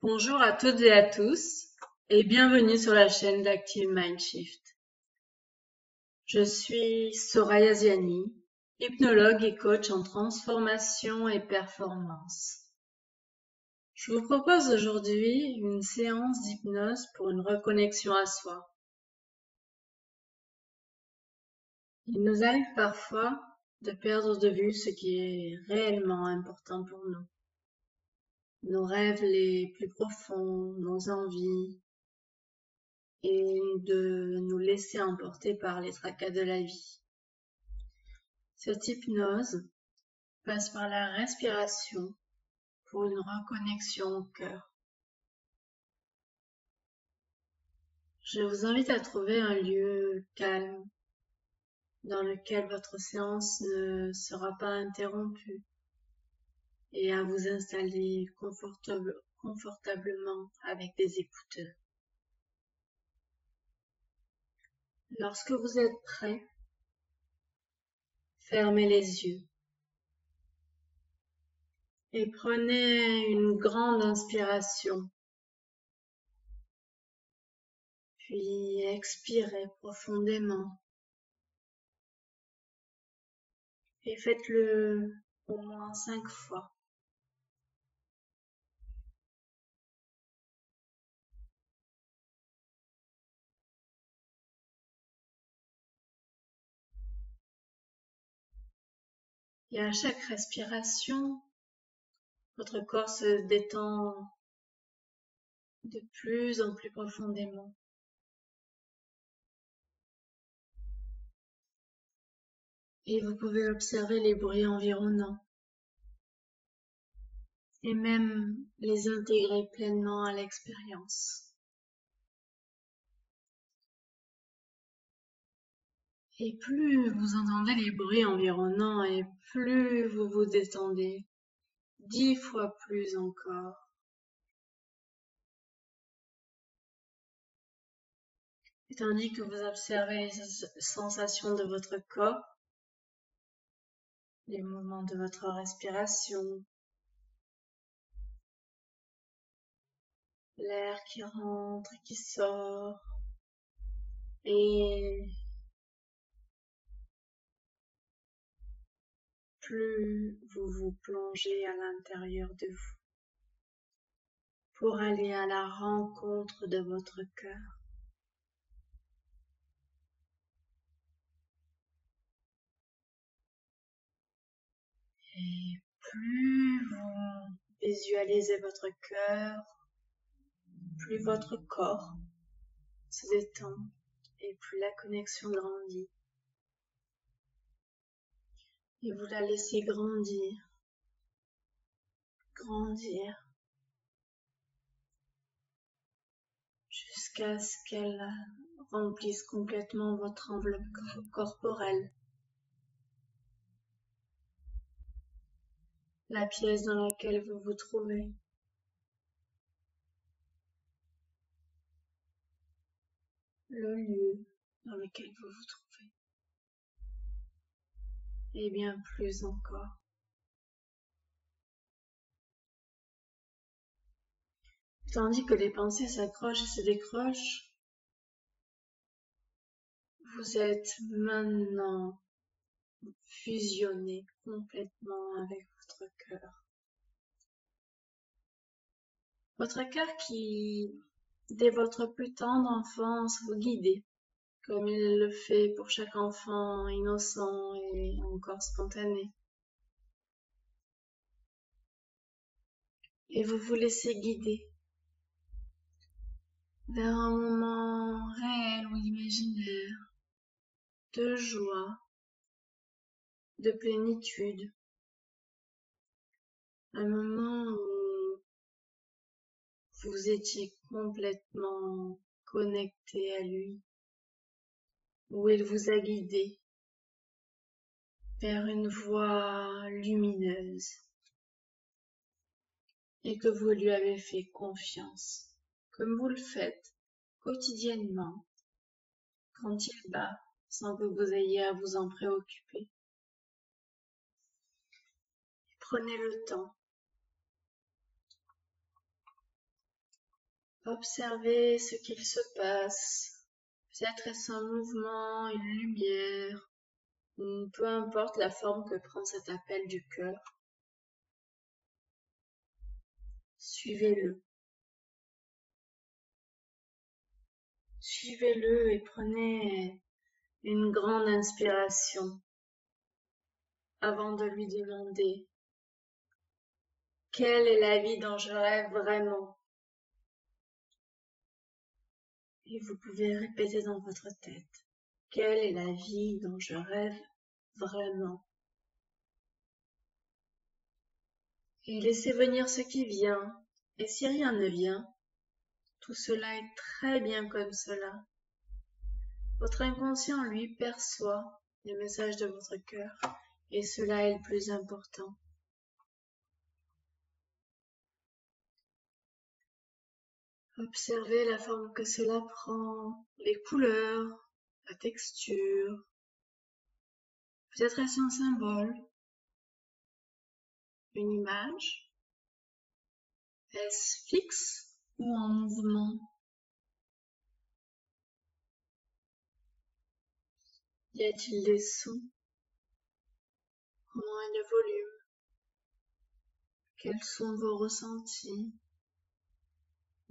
Bonjour à toutes et à tous et bienvenue sur la chaîne d'Active Mindshift. Je suis Soraya Ziani, hypnologue et coach en transformation et performance. Je vous propose aujourd'hui une séance d'hypnose pour une reconnexion à soi. Il nous arrive parfois de perdre de vue ce qui est réellement important pour nous. Nos rêves les plus profonds, nos envies, et de nous laisser emporter par les tracas de la vie. Cette hypnose passe par la respiration pour une reconnexion au cœur. Je vous invite à trouver un lieu calme dans lequel votre séance ne sera pas interrompue et à vous installer confortablement avec des écouteurs. Lorsque vous êtes prêt, fermez les yeux et prenez une grande inspiration. Puis expirez profondément et faites-le au moins 5 fois. Et à chaque respiration, votre corps se détend de plus en plus profondément. Et vous pouvez observer les bruits environnants et même les intégrer pleinement à l'expérience. Et plus vous entendez les bruits environnants et plus vous vous détendez, 10 fois plus encore. Et tandis que vous observez les sensations de votre corps, les mouvements de votre respiration, l'air qui rentre et qui sort, et plus vous vous plongez à l'intérieur de vous pour aller à la rencontre de votre cœur. Et plus vous visualisez votre cœur, plus votre corps se détend et plus la connexion grandit. Et vous la laissez grandir, grandir, jusqu'à ce qu'elle remplisse complètement votre enveloppe corporelle, la pièce dans laquelle vous vous trouvez. Le lieu dans lequel vous vous trouvez, et bien plus encore. Tandis que les pensées s'accrochent et se décrochent, vous êtes maintenant fusionné complètement avec votre cœur. Votre cœur qui, dès votre plus tendre enfance, vous guidait, comme il le fait pour chaque enfant innocent et encore spontané. Et vous vous laissez guider vers un moment réel ou imaginaire de joie, de plénitude, un moment où vous étiez complètement connecté à lui, où il vous a guidé vers une voie lumineuse et que vous lui avez fait confiance, comme vous le faites quotidiennement quand il bat sans que vous ayez à vous en préoccuper. Prenez le temps Observez ce qu'il se passe. Peut-être est-ce un mouvement, une lumière, ou peu importe la forme que prend cet appel du cœur. Suivez-le. Suivez-le et prenez une grande inspiration avant de lui demander quelle est la vie dont je rêve vraiment. Et vous pouvez répéter dans votre tête, quelle est la vie dont je rêve vraiment. Et laissez venir ce qui vient. Et si rien ne vient, tout cela est très bien comme cela. Votre inconscient, lui, perçoit les messages de votre cœur. Et cela est le plus important. Observez la forme que cela prend, les couleurs, la texture. Peut-être est-ce un symbole, une image. Est-ce fixe ou en mouvement? Y a-t-il des sons? Comment est le volume? Quels sont vos ressentis?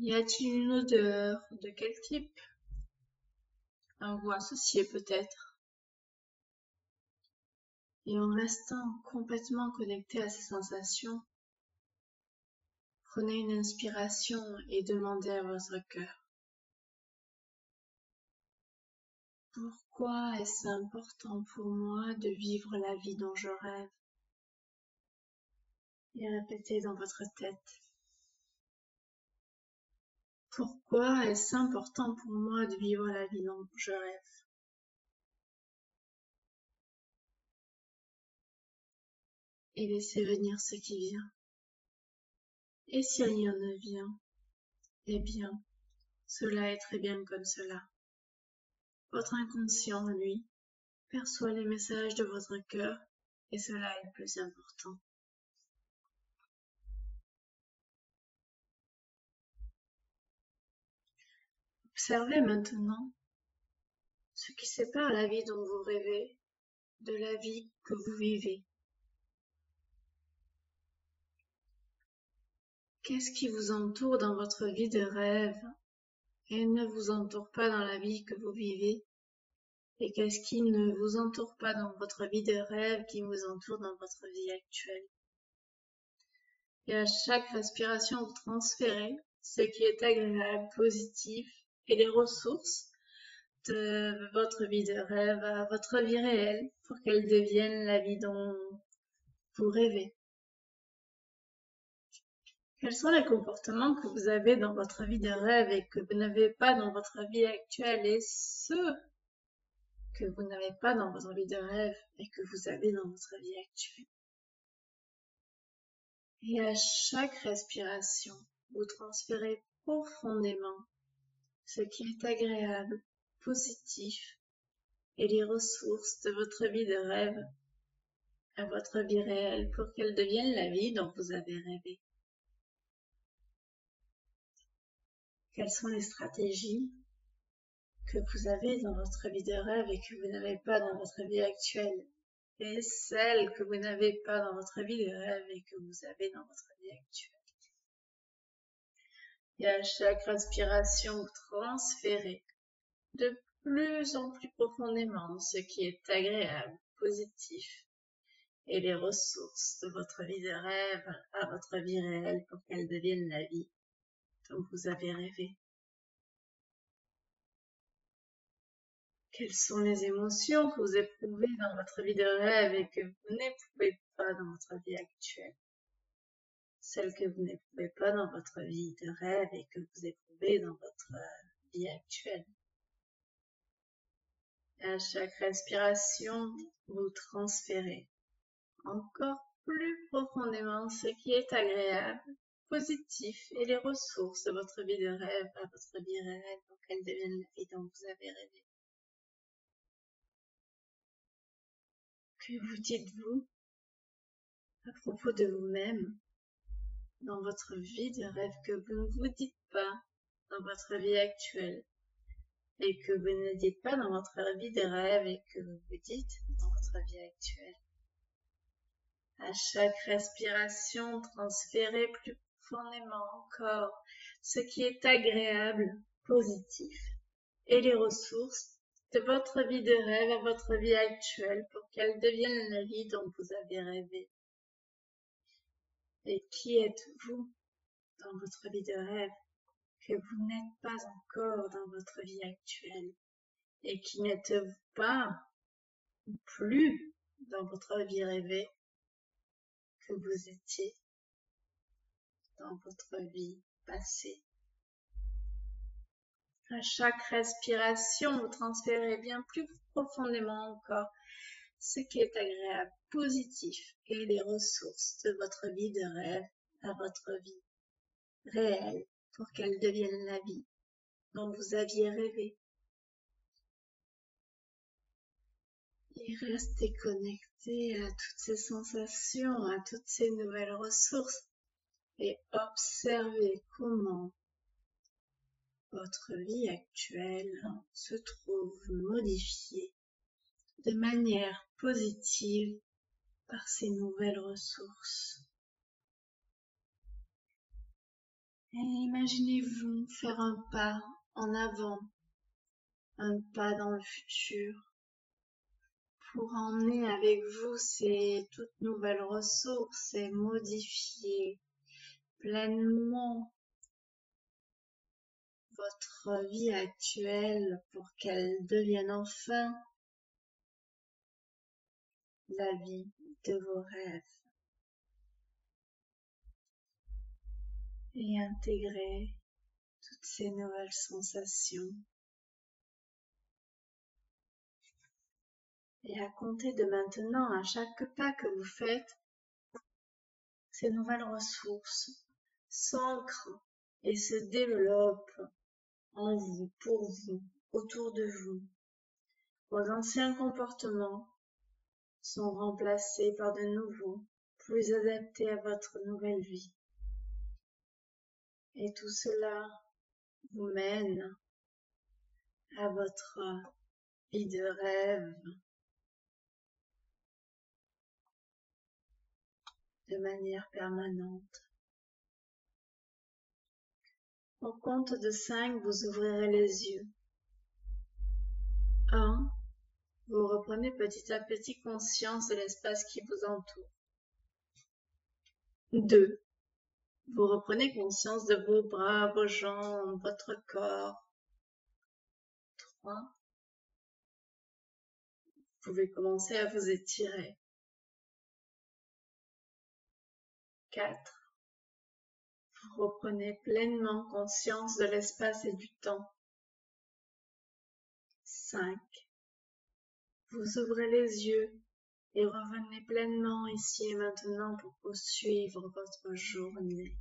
Y a-t-il une odeur? De quel type? Un goût associé peut-être? Et en restant complètement connecté à ces sensations, prenez une inspiration et demandez à votre cœur. Pourquoi est-ce important pour moi de vivre la vie dont je rêve? Et répétez dans votre tête. Pourquoi est-ce important pour moi de vivre la vie dont je rêve? Et laissez venir ce qui vient. Et si rien ne vient, eh bien, cela est très bien comme cela. Votre inconscient, lui, perçoit les messages de votre cœur et cela est le plus important. Observez maintenant ce qui sépare la vie dont vous rêvez de la vie que vous vivez. Qu'est-ce qui vous entoure dans votre vie de rêve et ne vous entoure pas dans la vie que vous vivez? Et qu'est-ce qui ne vous entoure pas dans votre vie de rêve qui vous entoure dans votre vie actuelle? Et à chaque respiration, vous transférez ce qui est agréable, positif et les ressources de votre vie de rêve à votre vie réelle pour qu'elle devienne la vie dont vous rêvez. Quels sont les comportements que vous avez dans votre vie de rêve et que vous n'avez pas dans votre vie actuelle et ceux que vous n'avez pas dans votre vie de rêve et que vous avez dans votre vie actuelle? Et à chaque respiration, vous transférez profondément ce qui est agréable, positif et les ressources de votre vie de rêve à votre vie réelle pour qu'elle devienne la vie dont vous avez rêvé. Quelles sont les stratégies que vous avez dans votre vie de rêve et que vous n'avez pas dans votre vie actuelle? Et celles que vous n'avez pas dans votre vie de rêve et que vous avez dans votre vie actuelle? Et à chaque respiration, vous transférez de plus en plus profondément ce qui est agréable, positif, et les ressources de votre vie de rêve à votre vie réelle pour qu'elle devienne la vie dont vous avez rêvé. Quelles sont les émotions que vous éprouvez dans votre vie de rêve et que vous n'éprouvez pas dans votre vie actuelle? Celles que vous n'éprouvez pas dans votre vie de rêve et que vous éprouvez dans votre vie actuelle. Et à chaque respiration, vous transférez encore plus profondément ce qui est agréable, positif et les ressources de votre vie de rêve à votre vie réelle pour qu'elle devienne la vie dont vous avez rêvé. Que vous dites-vous à propos de vous-même dans votre vie de rêve que vous ne vous dites pas dans votre vie actuelle et que vous n'étiez pas dans votre vie de rêve et que vous dites dans votre vie actuelle. À chaque respiration, transférez plus profondément encore ce qui est agréable, positif et les ressources de votre vie de rêve à votre vie actuelle pour qu'elle devienne la vie dont vous avez rêvé. Et qui êtes-vous dans votre vie de rêve que vous n'êtes pas encore dans votre vie actuelle et qui n'êtes-vous pas ou plus dans votre vie rêvée que vous étiez dans votre vie passée. À chaque respiration, vous transférez bien plus profondément encore ce qui est agréable, positif et les ressources de votre vie de rêve à votre vie réelle pour qu'elle devienne la vie dont vous aviez rêvé. Et restez connecté à toutes ces sensations, à toutes ces nouvelles ressources et observez comment votre vie actuelle se trouve modifiée de manière positive par ces nouvelles ressources. Et imaginez-vous faire un pas en avant, un pas dans le futur, pour emmener avec vous ces toutes nouvelles ressources et modifier pleinement votre vie actuelle pour qu'elle devienne enfin la vie de vos rêves. Et intégrer toutes ces nouvelles sensations. Et à compter de maintenant, à chaque pas que vous faites, ces nouvelles ressources s'ancrent et se développent en vous, pour vous, autour de vous. Vos anciens comportements sont remplacés par de nouveaux, plus adaptés à votre nouvelle vie. Et tout cela vous mène à votre vie de rêve de manière permanente. Au compte de 5, vous ouvrirez les yeux. 1. Vous reprenez petit à petit conscience de l'espace qui vous entoure. 2. Vous reprenez conscience de vos bras, vos jambes, votre corps. 3. Vous pouvez commencer à vous étirer. 4. Vous reprenez pleinement conscience de l'espace et du temps. 5. Vous ouvrez les yeux et revenez pleinement ici et maintenant pour poursuivre votre journée.